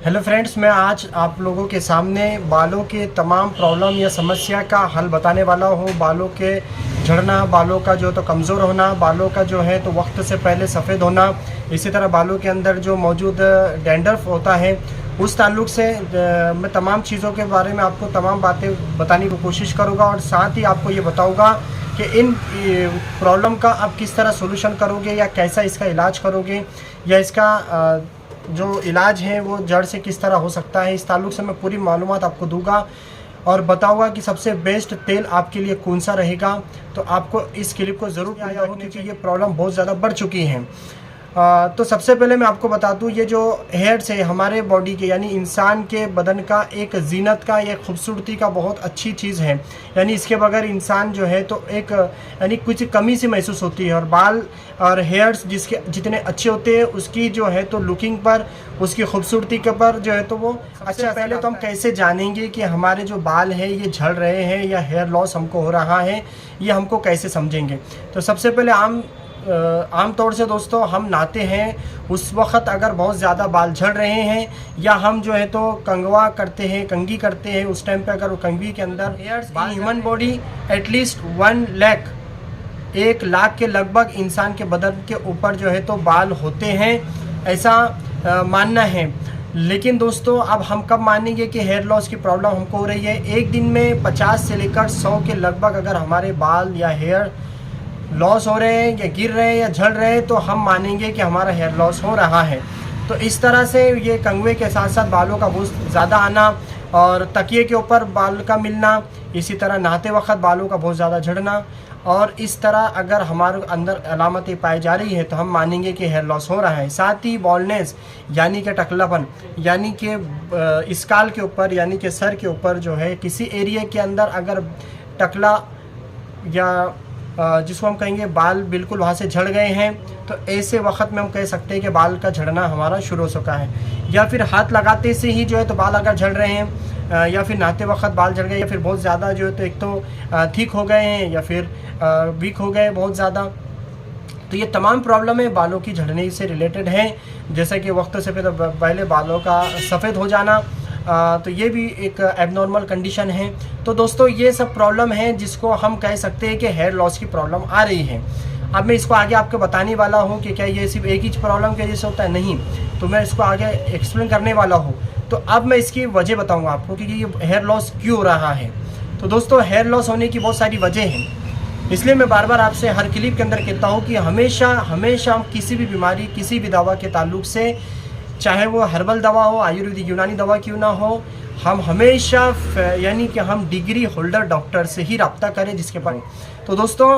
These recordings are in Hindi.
हेलो फ्रेंड्स, मैं आज आप लोगों के सामने बालों के तमाम प्रॉब्लम या समस्या का हल बताने वाला हूँ। बालों के झड़ना, बालों का जो तो कमज़ोर होना, बालों का जो है तो वक्त से पहले सफ़ेद होना, इसी तरह बालों के अंदर जो मौजूद डैंड्रफ होता है उस ताल्लुक़ से मैं तमाम चीज़ों के बारे में आपको तमाम बातें बताने की कोशिश करूँगा और साथ ही आपको ये बताऊँगा कि इन प्रॉब्लम का आप किस तरह सोल्यूशन करोगे या कैसा इसका इलाज करोगे या इसका जो इलाज है वो जड़ से किस तरह हो सकता है। इस ताल्लुक़ से मैं पूरी मालूमात आपको दूंगा और बताऊंगा कि सबसे बेस्ट तेल आपके लिए कौन सा रहेगा। तो आपको इस क्लिप को ज़रूर आया हो क्योंकि ये प्रॉब्लम बहुत ज़्यादा बढ़ चुकी है। तो सबसे पहले मैं आपको बता दूं, ये जो हेयर्स है हमारे बॉडी के यानी इंसान के बदन का एक जीनत का, एक खूबसूरती का बहुत अच्छी चीज़ है। यानी इसके बगैर इंसान जो है तो एक यानी कुछ कमी सी महसूस होती है। और बाल और हेयर्स जिसके जितने अच्छे होते हैं उसकी जो है तो लुकिंग पर, उसकी खूबसूरती के पर जो है तो वो अच्छा। पहले तो हम कैसे जानेंगे कि हमारे जो बाल है ये झड़ रहे हैं या हेयर लॉस हमको हो रहा है, ये हमको कैसे समझेंगे। तो सबसे पहले आम तौर से दोस्तों हम नहाते हैं उस वक़्त अगर बहुत ज़्यादा बाल झड़ रहे हैं या हम जो है तो कंगवा करते हैं, कंघी करते हैं, उस टाइम पे अगर वो कंघी के अंदर ह्यूमन बॉडी एटलीस्ट 1 लाख के लगभग इंसान के बदन के ऊपर जो है तो बाल होते हैं, ऐसा मानना है। लेकिन दोस्तों अब हम कब मानेंगे कि हेयर लॉस की प्रॉब्लम हमको हो रही है। एक दिन में 50 से लेकर 100 के लगभग अगर हमारे बाल या हेयर लॉस हो रहे हैं या गिर रहे हैं या झड़ रहे हैं तो हम मानेंगे कि हमारा हेयर लॉस हो रहा है। तो इस तरह से ये कंघवे के साथ साथ बालों का बहुत ज़्यादा आना और तकिए के ऊपर बाल का मिलना, इसी तरह नहाते वक्त बालों का बहुत ज़्यादा झड़ना, और इस तरह अगर हमारे अंदर अलामतें पाई जा रही है तो हम मानेंगे कि हेयर लॉस हो रहा है। साथ ही बॉल्डनेस यानी कि टकलापन, यानी कि स्काल के ऊपर यानी कि सर के ऊपर जो है किसी एरिया के अंदर अगर टकला या जिसको हम कहेंगे बाल बिल्कुल वहाँ से झड़ गए हैं तो ऐसे वक्त में हम कह सकते हैं कि बाल का झड़ना हमारा शुरू हो चुका है। या फिर हाथ लगाते से ही जो है तो बाल अगर झड़ रहे हैं या फिर नहाते वक्त बाल झड़ गए या फिर बहुत ज़्यादा जो है तो एक तो थिक हो गए हैं या फिर वीक हो गए बहुत ज़्यादा। तो ये तमाम प्रॉब्लम है बालों की झड़ने से रिलेटेड हैं, जैसे कि वक्त से पहले बालों का सफ़ेद हो जाना, तो ये भी एक एबनॉर्मल कंडीशन है। तो दोस्तों ये सब प्रॉब्लम है जिसको हम कह सकते हैं कि हेयर लॉस की प्रॉब्लम आ रही है। अब मैं इसको आगे आपको बताने वाला हूँ कि क्या ये सिर्फ एक ही प्रॉब्लम के जैसे होता है, नहीं, तो मैं इसको आगे एक्सप्लेन करने वाला हूँ। तो अब मैं इसकी वजह बताऊँगा आपको कि ये हेयर लॉस क्यों हो रहा है। तो दोस्तों हेयर लॉस होने की बहुत सारी वजह हैं, इसलिए मैं बार बार आपसे हर क्लिप के अंदर कहता हूँ कि हमेशा हम किसी भी बीमारी, किसी भी दवा के ताल्लुक से, चाहे वो हर्बल दवा हो, आयुर्वेदिक यूनानी दवा क्यों ना हो, हम हमेशा यानी कि हम डिग्री होल्डर डॉक्टर से ही रब्ता करें जिसके पास। तो दोस्तों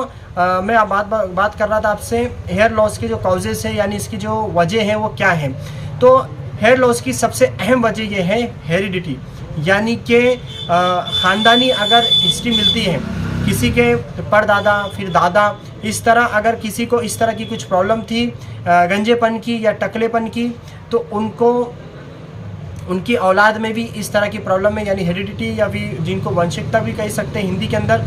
मैं अब बात कर रहा था आपसे हेयर लॉस के जो कॉजेज़ है यानी इसकी जो वजह है वो क्या है। तो हेयर लॉस की सबसे अहम वजह ये है हेरिडिटी, यानी कि ख़ानदानी अगर हिस्ट्री मिलती है, किसी के परदादा फिर दादा, इस तरह अगर किसी को इस तरह की कुछ प्रॉब्लम थी गंजेपन की या टकलेपन की, तो उनको उनकी औलाद में भी इस तरह की प्रॉब्लम है, यानी हेरिडिटी या फिर जिनको वंशिकता भी कह सकते हैं हिंदी के अंदर,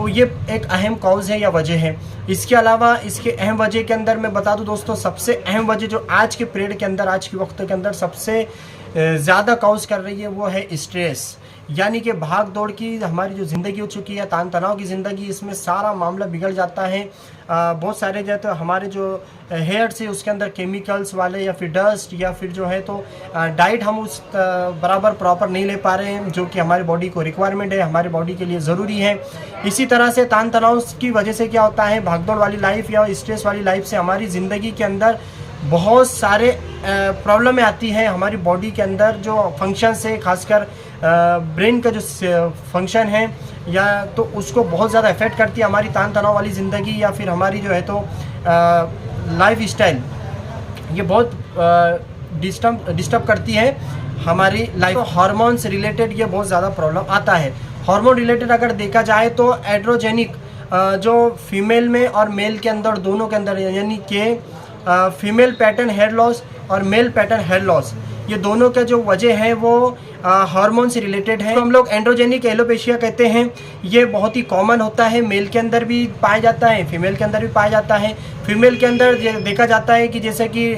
ये एक अहम कॉज है या वजह है। इसके अलावा इसके अहम वजह के अंदर मैं बता दूं दोस्तों, सबसे अहम वजह जो आज के पीरियड के अंदर, आज के वक्त के अंदर सबसे ज़्यादा कॉज कर रही है वो है स्ट्रेस, यानी कि भाग दौड़ की हमारी जो ज़िंदगी हो चुकी है, तान तनाव की ज़िंदगी, इसमें सारा मामला बिगड़ जाता है। बहुत सारे जो है तो हमारे जो हेयर्स है उसके अंदर केमिकल्स वाले या फिर डस्ट या फिर जो है तो डाइट हम उस बराबर प्रॉपर नहीं ले पा रहे हैं जो कि हमारी बॉडी को रिक्वायरमेंट है, हमारी बॉडी के लिए ज़रूरी है। इसी तरह से तान तनाव की वजह से क्या होता है, भागदौड़ वाली लाइफ या स्ट्रेस वाली लाइफ से हमारी ज़िंदगी के अंदर बहुत सारे प्रॉब्लमें आती हैं हमारी बॉडी के अंदर जो फंक्शन से, खासकर ब्रेन का जो फंक्शन है या तो उसको बहुत ज़्यादा इफ़ेक्ट करती है हमारी तान तनाव वाली ज़िंदगी या फिर हमारी जो है तो लाइफ स्टाइल, ये बहुत डिस्टर्ब करती है हमारी लाइफ। तो हार्मोन से रिलेटेड ये बहुत ज़्यादा प्रॉब्लम आता है। हार्मोन रिलेटेड अगर देखा जाए तो एड्रोजेनिक जो फीमेल में और मेल के अंदर, दोनों के अंदर, यानी कि फीमेल पैटर्न हेयर लॉस और मेल पैटर्न हेयर लॉस, ये दोनों का जो वजह है वो हार्मोन से रिलेटेड है। तो हम लोग एंड्रोजेनिक एलोपेशिया कहते हैं, ये बहुत ही कॉमन होता है, मेल के अंदर भी पाया जाता है, फीमेल के अंदर भी पाया जाता है। फीमेल के अंदर देखा जाता है कि जैसे कि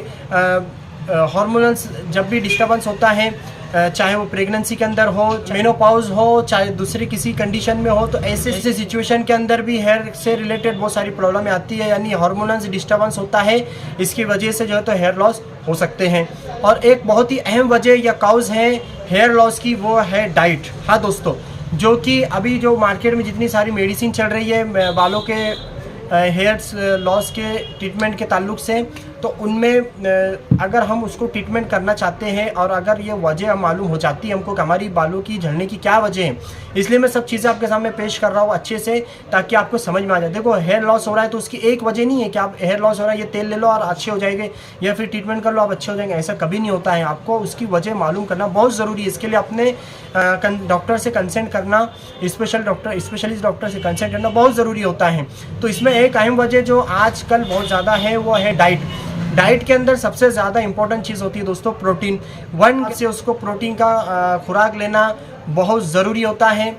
हार्मोनल्स जब भी डिस्टर्बेंस होता है, चाहे वो प्रेगनेंसी के अंदर हो, मेनोपॉज हो, चाहे दूसरी किसी कंडीशन में हो, तो ऐसे सिचुएशन के अंदर भी हेयर से रिलेटेड बहुत सारी प्रॉब्लम आती है, यानी हार्मोनल्स डिस्टर्बेंस होता है। इसकी वजह से जो है तो हेयर लॉस हो सकते हैं। और एक बहुत ही अहम वजह या काउज है हेयर लॉस की, वो है डाइट। हाँ दोस्तों, जो कि अभी जो मार्केट में जितनी सारी मेडिसिन चल रही है बालों के हेयर्स लॉस के ट्रीटमेंट के ताल्लुक से, तो उनमें अगर हम उसको ट्रीटमेंट करना चाहते हैं और अगर ये वजह मालूम हो जाती है हमको कि हमारी बालों की झड़ने की क्या वजह है, इसलिए मैं सब चीज़ें आपके सामने पेश कर रहा हूँ अच्छे से, ताकि आपको समझ में आ जाए। देखो, हेयर लॉस हो रहा है तो उसकी एक वजह नहीं है कि आप हेयर लॉस हो रहा है ये तेल ले लो और अच्छे हो जाएंगे, या फिर ट्रीटमेंट कर लो आप अच्छे हो जाएंगे, ऐसा कभी नहीं होता है। आपको उसकी वजह मालूम करना बहुत ज़रूरी है। इसके लिए अपने डॉक्टर से कंसल्ट करना, स्पेशलिस्ट डॉक्टर से कंसल्ट करना बहुत ज़रूरी होता है। तो इसमें एक अहम वजह जो आजकल बहुत ज़्यादा है वो है डाइट। डाइट के अंदर सबसे ज़्यादा इंपॉर्टेंट चीज़ होती है दोस्तों प्रोटीन। वन से उसको प्रोटीन का खुराक लेना बहुत ज़रूरी होता है।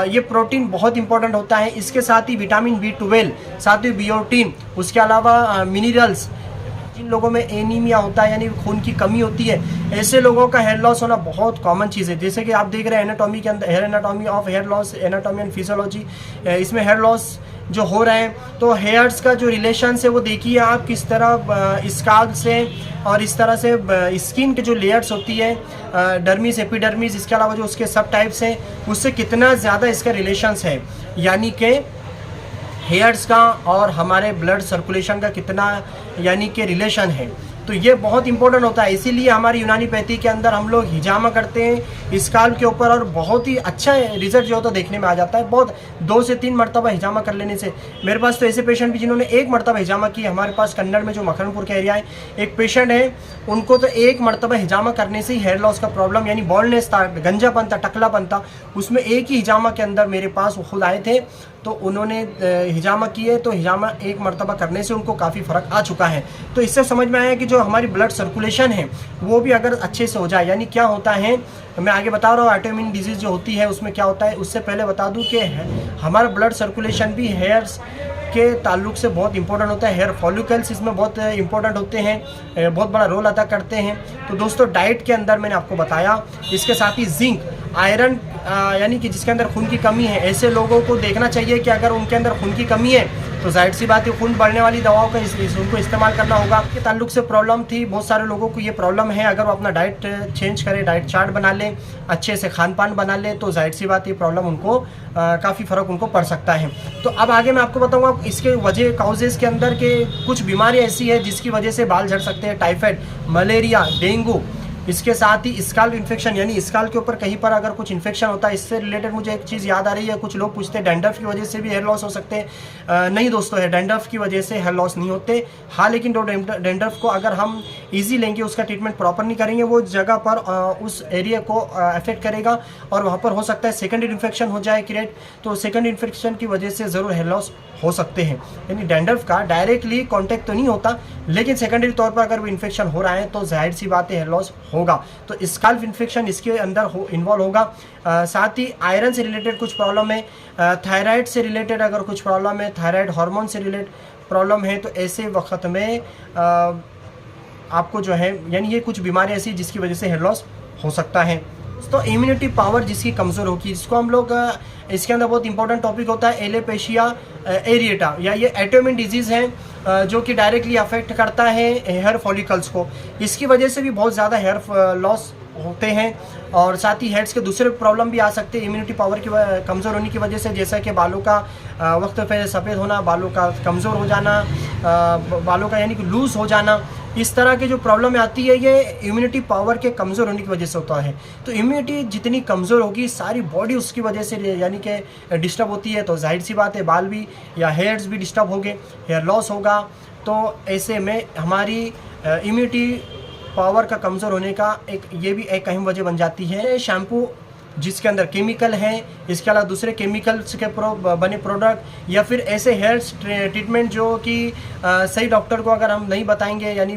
ये प्रोटीन बहुत इंपॉर्टेंट होता है। इसके साथ ही विटामिन B12, साथ ही बियोटिन, उसके अलावा मिनरल्स। जिन लोगों में एनीमिया होता है यानी खून की कमी होती है, ऐसे लोगों का हेयर लॉस होना बहुत कॉमन चीज़ है। जैसे कि आप देख रहे हैं एनाटॉमी के अंदर, hair anatomy of hair loss, anatomy and physiology, इसमें हेयर लॉस जो हो रहे हैं, तो हेयर्स का जो रिलेशन है वो देखिए आप किस तरह स्काल्प से और इस तरह से स्किन के जो लेयर्स होती है, डर्मिस, एपिडर्मिस, इसके अलावा जो उसके सब टाइप्स हैं, उससे कितना ज़्यादा इसका रिलेशंस है, यानी कि हेयर्स का और हमारे ब्लड सर्कुलेशन का कितना यानी कि रिलेशन है। तो ये बहुत इंपॉर्टेंट होता है। इसीलिए हमारी यूनानी पैथी के अंदर हम लोग हिजामा करते हैं स्काल्प के ऊपर, और बहुत ही अच्छा रिजल्ट जो है तो देखने में आ जाता है। बहुत 2 से 3 मरतबा हिजामा कर लेने से, मेरे पास तो ऐसे पेशेंट भी जिन्होंने 1 मरतबा हिजामा की। हमारे पास कन्नड़ में जो मखनपुर का एरिया है, एक पेशेंट है, उनको तो 1 मरतबा हिजामा करने से ही हेयर लॉस का प्रॉब्लम यानी बॉल्डनेस था, गंजापन था, टकलापन था, उसमें एक ही हिजामा के अंदर मेरे पास वो खुद आए थे। तो उन्होंने हिजामा किए, तो हिजामा 1 मरतबा करने से उनको काफ़ी फ़र्क आ चुका है। तो इससे समझ में आया कि जो हमारी ब्लड सर्कुलेशन है वो भी अगर अच्छे से हो जाए, यानी क्या होता है मैं आगे बता रहा हूँ, ऑटोइम्यून डिजीज़ जो होती है उसमें क्या होता है। उससे पहले बता दूँ कि हमारा ब्लड सर्कुलेशन भी हेयर्स के ताल्लुक से बहुत इंपॉर्टेंट होता है। हेयर फॉलिकल्स इसमें बहुत इंपॉर्टेंट होते हैं, बहुत बड़ा रोल अदा करते हैं। तो दोस्तों, डाइट के अंदर मैंने आपको बताया, इसके साथ ही जिंक, आयरन, यानी कि जिसके अंदर खून की कमी है, ऐसे लोगों को देखना चाहिए कि अगर उनके अंदर खून की कमी है तो जाहिर सी बात है खून बढ़ने वाली दवाओं का उनको इस्तेमाल करना होगा। के ताल्लुक से प्रॉब्लम थी, बहुत सारे लोगों को ये प्रॉब्लम है। अगर वो अपना डाइट चेंज करें, डाइट चार्ट बना लें, अच्छे से खान पान बना लें, तो जाहिर सी बात ये प्रॉब्लम उनको काफ़ी फ़र्क उनको पड़ सकता है। तो अब आगे मैं आपको बताऊँगा इसके वजह काउजेज़ के अंदर के कुछ बीमारियाँ ऐसी है जिसकी वजह से बाल झड़ सकते हैं। टाइफाइड, मलेरिया, डेंगू, इसके साथ ही स्काल्प इन्फेक्शन, यानी स्काल्प के ऊपर कहीं पर अगर कुछ इन्फेक्शन होता है। इससे रिलेटेड मुझे एक चीज़ याद आ रही है, कुछ लोग पूछते हैं डैंड्रफ की वजह से भी हेयर लॉस हो सकते हैं। नहीं दोस्तों, है डैंड्रफ की वजह से हेयर लॉस नहीं होते। हाँ, लेकिन डैंड्रफ को अगर हम ईजी लेंगे, उसका ट्रीटमेंट प्रॉपर नहीं करेंगे, वो जगह पर उस एरिया को अफेक्ट करेगा और वहाँ पर हो सकता है सेकेंडरी इन्फेक्शन हो जाए क्रिएट। तो सेकेंडरी इन्फेक्शन की वजह से ज़रूर हेयर लॉस हो सकते हैं। यानी डैंड्रफ का डायरेक्टली कॉन्टेक्ट तो नहीं होता, लेकिन सेकेंडरी तौर पर अगर वो इन्फेक्शन हो रहा है तो जाहिर सी बात है हेयर लॉस होगा। तो स्काल्प इन्फेक्शन इसके अंदर इन्वॉल्व होगा। साथ ही आयरन से रिलेटेड कुछ प्रॉब्लम है, थायराइड से रिलेटेड अगर कुछ प्रॉब्लम है, थायराइड हार्मोन से रिलेटेड प्रॉब्लम है, तो ऐसे वक्त में आपको जो है यानी ये कुछ बीमारी ऐसी जिसकी वजह से हेयर लॉस हो सकता है। तो इम्यूनिटी पावर जिसकी कमज़ोर होगी, इसको हम लोग इसके अंदर बहुत इंपॉर्टेंट टॉपिक होता है एलोपेशिया एरिएटा, या ये ऑटोइम्यून डिजीज़ है जो कि डायरेक्टली अफेक्ट करता है हेयर फॉलिकल्स को। इसकी वजह से भी बहुत ज़्यादा हेयर लॉस होते हैं, और साथ ही हेड्स के दूसरे प्रॉब्लम भी आ सकते हैं इम्यूनिटी पावर की कमज़ोर होने की वजह से, जैसा कि बालों का वक्त पे सफ़ेद होना, बालों का कमज़ोर हो जाना, बालों का यानी कि लूज़ हो जाना। इस तरह की जो प्रॉब्लम आती है ये इम्यूनिटी पावर के कमज़ोर होने की वजह से होता है। तो इम्यूनिटी जितनी कमज़ोर होगी सारी बॉडी उसकी वजह से यानी कि डिस्टर्ब होती है, तो जाहिर सी बात है बाल भी या हेयर्स भी डिस्टर्ब होंगे, हेयर लॉस होगा। तो ऐसे में हमारी इम्यूनिटी पावर का कमज़ोर होने का ये भी एक अहम वजह बन जाती है। शैम्पू जिसके अंदर केमिकल हैं, इसके अलावा दूसरे केमिकल्स के बने प्रोडक्ट, या फिर ऐसे हेयर ट्रीटमेंट जो कि सही डॉक्टर को अगर हम नहीं बताएंगे, यानी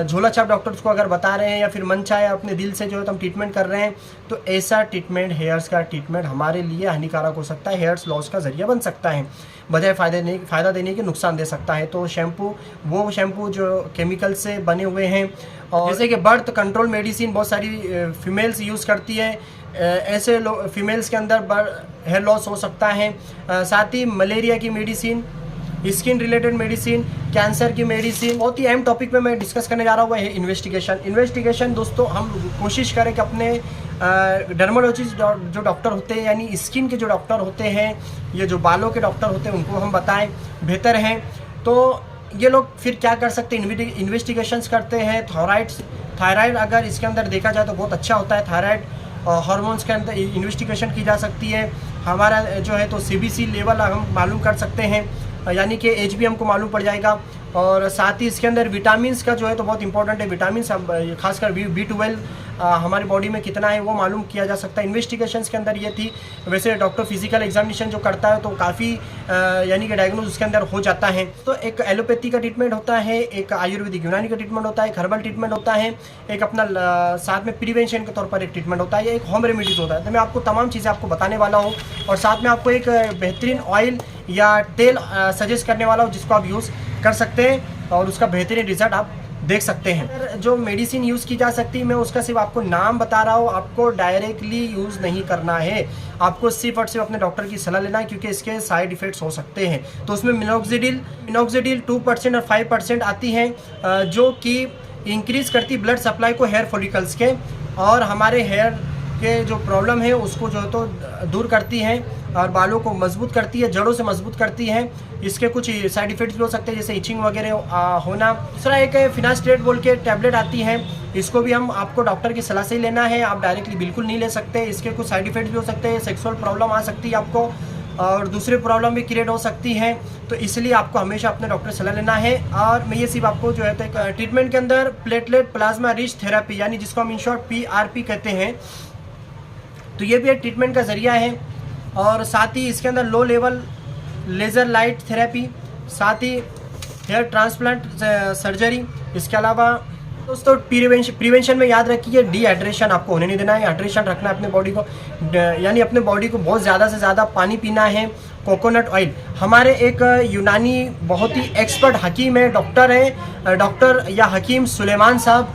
झोला छाप डॉक्टर्स को अगर बता रहे हैं या फिर मन चाहे अपने दिल से जो है तो हम ट्रीटमेंट कर रहे हैं, तो ऐसा ट्रीटमेंट, हेयर्स का ट्रीटमेंट हमारे लिए हानिकारक हो सकता है, हेयर्स लॉस का जरिया बन सकता है, बजाय फ़ायदा देने के नुकसान दे सकता है। तो शैम्पू, वो शैम्पू जो केमिकल से बने हुए हैं, और जैसे कि बर्थ कंट्रोल मेडिसिन बहुत सारी फीमेल्स यूज़ करती है, ऐसे फीमेल्स के अंदर हेयर लॉस हो सकता है। साथ ही मलेरिया की medicine, skin related medicine, cancer की मेडिसिन। बहुत ही अहम टॉपिक पे मैं डिस्कस करने जा रहा हूँ, वह है इन्वेस्टिगेशन। दोस्तों, हम कोशिश करें कि अपने डर्मोलॉजिस्ट जो डॉक्टर होते हैं, यानी स्किन के जो डॉक्टर होते हैं, ये जो बालों के डॉक्टर होते हैं, उनको हम बताएं बेहतर हैं। तो ये लोग फिर क्या कर सकते हैं, इन्वेस्टिगेशंस करते हैं। थायराइड अगर इसके अंदर देखा जाए तो बहुत अच्छा होता है। थायराइड हार्मोन्स के अंदर इन्वेस्टिगेशन की जा सकती है। हमारा जो है तो CBC लेवल हम मालूम कर सकते हैं, यानी कि एज भी हमको मालूम पड़ जाएगा। और साथ ही इसके अंदर विटामिन्स का जो है तो बहुत इंपॉर्टेंट है। विटामिन्स खासकर B12 हमारी बॉडी में कितना है वो मालूम किया जा सकता है। इन्वेस्टिगेशंस के अंदर ये थी। वैसे डॉक्टर फिजिकल एग्जामिनेशन जो करता है तो काफ़ी यानी कि डायग्नोज उसके अंदर हो जाता है। तो एक एलोपैथी का ट्रीटमेंट होता है, एक आयुर्वेदिक यूनानी का ट्रीटमेंट होता है, एक हर्बल ट्रीटमेंट होता है, एक अपना साथ में प्रिवेंशन के तौर पर एक ट्रीटमेंट होता है, एक होम रेमेडीज होता है। तो मैं आपको तमाम चीज़ें आपको बताने वाला हूँ, और साथ में आपको एक बेहतरीन ऑयल या तेल सजेस्ट करने वाला हूँ जिसको आप यूज़ कर सकते हैं और उसका बेहतरीन रिजल्ट आप देख सकते हैं। जो मेडिसिन यूज़ की जा सकती है, मैं उसका सिर्फ आपको नाम बता रहा हूँ, आपको डायरेक्टली यूज़ नहीं करना है। आपको सिर्फ और सिर्फ अपने डॉक्टर की सलाह लेना है, क्योंकि इसके साइड इफ़ेक्ट्स हो सकते हैं। तो उसमें मिनोक्सिडिल 2% और 5% आती है, जो कि इंक्रीज़ करती ब्लड सप्लाई को हेयर फॉलिकल्स के, और हमारे हेयर के जो प्रॉब्लम है उसको जो है तो दूर करती है, और बालों को मजबूत करती है, जड़ों से मजबूत करती है। इसके कुछ साइड इफ़ेक्ट्स भी हो सकते हैं, जैसे इचिंग वगैरह होना। दूसरा एक फिनास्ट्रेट बोल के टैबलेट आती है, इसको भी हम आपको डॉक्टर की सलाह से ही लेना है, आप डायरेक्टली बिल्कुल नहीं ले सकते। इसके कुछ साइड इफ़ेक्ट्स भी हो सकते हैं, सेक्सुअल प्रॉब्लम आ सकती है आपको, और दूसरी प्रॉब्लम भी क्रिएट हो सकती है। तो इसलिए आपको हमेशा अपने डॉक्टर से सलाह लेना है। और मैं ये सिर्फ आपको जो है तो एक ट्रीटमेंट के अंदर प्लेटलेट प्लाज्मा रिच थेरेपी, यानी जिसको हम इन शॉर्ट PRP कहते हैं, तो ये भी एक ट्रीटमेंट का जरिया है। और साथ ही इसके अंदर low level laser light therapy, साथ ही हेयर ट्रांसप्लांट सर्जरी। इसके अलावा दोस्तों प्रिवेंशन में याद रखिए, डिहाइड्रेशन आपको होने नहीं देना है, हाइड्रेशन रखना है अपने बॉडी को, यानी अपने बॉडी को बहुत ज़्यादा से ज़्यादा पानी पीना है। कोकोनट ऑयल, हमारे एक यूनानी बहुत ही एक्सपर्ट हकीम है, डॉक्टर या हकीम सुलेमान साहब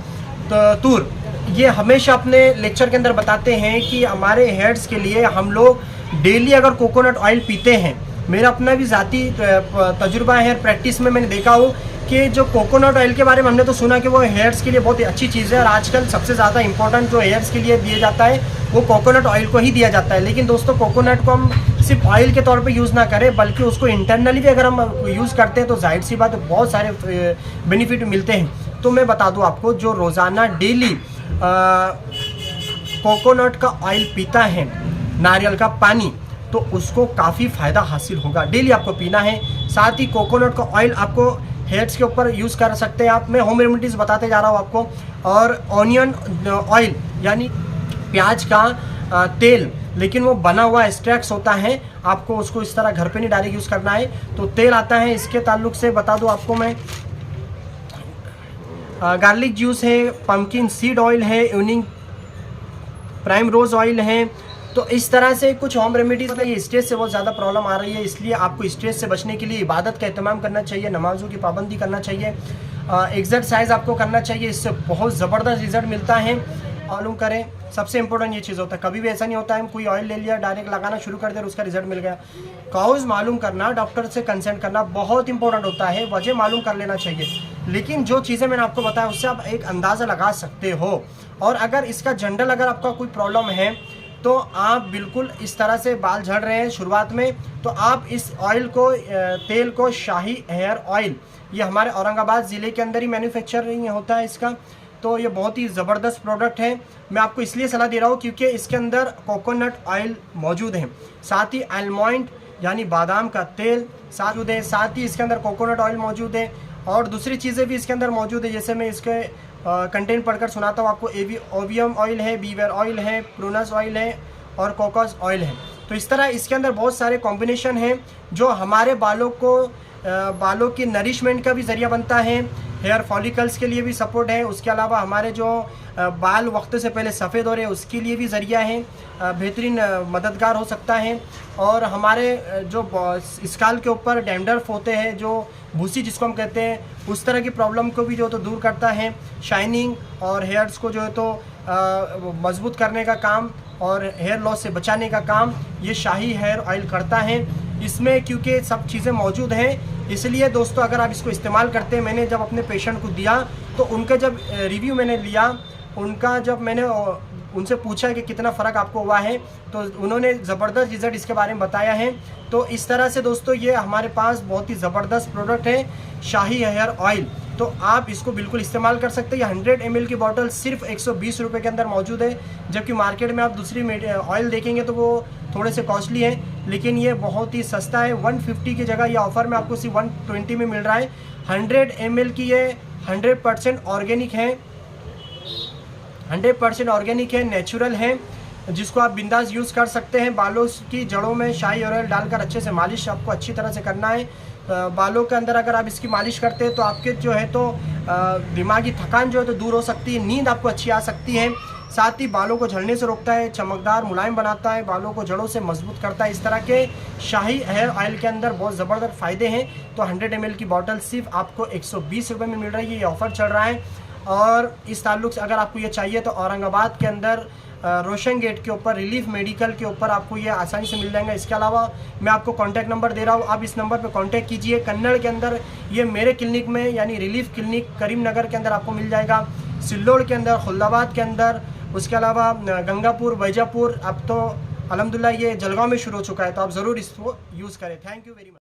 तूर, ये हमेशा अपने लेक्चर के अंदर बताते हैं कि हमारे हेयर्स के लिए हम लोग डेली अगर कोकोनट ऑयल पीते हैं, मेरा अपना भी ज़ाती तजुर्बा है, प्रैक्टिस में मैंने देखा हो कि जो कोकोनट ऑयल के बारे में हमने तो सुना कि वो हेयर्स के लिए बहुत ही अच्छी चीज़ है, और आजकल सबसे ज़्यादा इंपॉर्टेंट जो हेयर्स के लिए दिया जाता है वो कोकोनट ऑयल को ही दिया जाता है। लेकिन दोस्तों, कोकोनट को हम सिर्फ ऑयल के तौर पे यूज़ ना करें, बल्कि उसको इंटरनली भी अगर हम यूज़ करते हैं तो जाहिर सी बात है बहुत सारे बेनिफिट मिलते हैं। तो मैं बता दूँ आपको, जो रोज़ाना डेली कोकोनट का ऑयल पीता है, नारियल का पानी, तो उसको काफ़ी फ़ायदा हासिल होगा। डेली आपको पीना है। साथ ही कोकोनट का ऑयल आपको हेयर्स के ऊपर यूज़ कर सकते हैं आप। मैं होम रेमेडीज़ बताते जा रहा हूँ आपको। और ऑनियन ऑयल, यानी प्याज का तेल, लेकिन वो बना हुआ एक्सट्रैक्ट्स होता है, आपको उसको इस तरह घर पे नहीं डायरेक्ट यूज़ करना है। तो तेल आता है, इसके ताल्लुक से बता दूँ आपको मैं, गार्लिक जूस है, पम्पकिन सीड ऑयल है, इवनिंग प्राइम रोज़ ऑयल है। तो इस तरह से कुछ होम रेमेडीज। ये स्ट्रेस से बहुत ज़्यादा प्रॉब्लम आ रही है, इसलिए आपको स्ट्रेस से बचने के लिए इबादत का एहतमाम करना चाहिए, नमाज़ों की पाबंदी करना चाहिए, एक्सरसाइज आपको करना चाहिए, इससे बहुत ज़बरदस्त रिजल्ट मिलता है। मालूम करें, सबसे इंपॉर्टेंट ये चीज़ होता है, कभी भी ऐसा नहीं होता है कोई ऑयल ले लिया डायरेक्ट लगाना शुरू कर दिया और उसका रिजल्ट मिल गया। कॉज मालूम करना, डॉक्टर से कंसल्ट करना बहुत इंपॉर्टेंट होता है, वजह मालूम कर लेना चाहिए। लेकिन जो चीज़ें मैंने आपको बताया उससे आप एक अंदाज़ा लगा सकते हो। और अगर इसका जनरल अगर आपका कोई प्रॉब्लम है तो आप बिल्कुल इस तरह से बाल झड़ रहे हैं शुरुआत में, तो आप इस ऑयल को, तेल को, शाही हेयर ऑयल, ये हमारे औरंगाबाद ज़िले के अंदर ही मैन्युफैक्चरिंग होता है इसका। तो ये बहुत ही ज़बरदस्त प्रोडक्ट है। मैं आपको इसलिए सलाह दे रहा हूँ क्योंकि इसके अंदर कोकोनट ऑयल मौजूद है, साथ ही आलमंड यानी बादाम का तेल मौजूद है, साथ ही इसके अंदर कोकोनट ऑयल मौजूद है, और दूसरी चीज़ें भी इसके अंदर मौजूद है। जैसे मैं इसके कंटेंट पढ़कर सुनाता हूँ आपको। ओवियम ऑयल है, बीवर ऑयल है, प्रूनस ऑयल है, और कोकोस ऑयल है। तो इस तरह इसके अंदर बहुत सारे कॉम्बिनेशन हैं जो हमारे बालों की नरिशमेंट का भी ज़रिया बनता है, हेयर फॉलिकल्स के लिए भी सपोर्ट है, उसके अलावा हमारे जो बाल वक्त से पहले सफ़ेद हो रहे हैं उसके लिए भी ज़रिया है, बेहतरीन मददगार हो सकता है। और हमारे जो स्काल के ऊपर डैंड्रफ होते हैं, जो भूसी जिसको हम कहते हैं, उस तरह की प्रॉब्लम को भी जो तो दूर करता है। शाइनिंग और हेयर्स को जो है तो मजबूत करने का काम और हेयर लॉस से बचाने का काम ये शाही हेयर ऑयल करता है। इसमें क्योंकि सब चीज़ें मौजूद हैं, इसलिए दोस्तों अगर आप इसको इस्तेमाल करते हैं, मैंने जब अपने पेशेंट को दिया तो उनका जब रिव्यू मैंने लिया, उनका जब मैंने उनसे पूछा कि कितना फ़र्क आपको हुआ है, तो उन्होंने ज़बरदस्त रिज़ल्ट इसके बारे में बताया है। तो इस तरह से दोस्तों ये हमारे पास बहुत ही ज़बरदस्त प्रोडक्ट है शाही हेयर ऑयल। तो आप इसको बिल्कुल इस्तेमाल कर सकते हैं। 100 ml की बॉटल सिर्फ 120 रुपये के अंदर मौजूद है, जबकि मार्केट में आप दूसरी ऑयल देखेंगे तो वो थोड़े से कॉस्टली है, लेकिन ये बहुत ही सस्ता है। 150 की जगह ये ऑफ़र में आपको सिर्फ 120 में मिल रहा है। 100 ml की ये 100% ऑर्गेनिक है, 100% ऑर्गेनिक है, नेचुरल है, जिसको आप बिंदास यूज़ कर सकते हैं। बालों की जड़ों में शाही ऑयल डालकर अच्छे से मालिश आपको अच्छी तरह से करना है। बालों के अंदर अगर आप इसकी मालिश करते हैं तो आपके जो है तो दिमागी थकान जो है तो दूर हो सकती है, नींद आपको अच्छी आ सकती है। साथ ही बालों को झड़ने से रोकता है, चमकदार मुलायम बनाता है, बालों को जड़ों से मजबूत करता है। इस तरह के शाही हेयर ऑयल के अंदर बहुत ज़बरदस्त फ़ायदे हैं। तो 100 ml की बॉटल सिर्फ आपको 120 रुपये में मिल रही है, ये ऑफ़र चल रहा है। और इस ताल्लुक़ से अगर आपको ये चाहिए तो औरंगाबाद के अंदर रोशन गेट के ऊपर रिलीफ मेडिकल के ऊपर आपको ये आसानी से मिल जाएगा। इसके अलावा मैं आपको कॉन्टैक्ट नंबर दे रहा हूँ, आप इस नंबर पे कांटेक्ट कीजिए। कन्नड़ के अंदर ये मेरे क्लिनिक में यानी रिलीफ क्लिनिक करीमनगर के अंदर आपको मिल जाएगा, सिल्लोड़ के अंदर, खुल्दाबाद के अंदर, उसके अलावा गंगापुर, बैजापुर, अब तो अल्हम्दुलिल्लाह ये जलगांव में शुरू हो चुका है। तो आप ज़रूर इसको यूज़ करें। Thank you very much.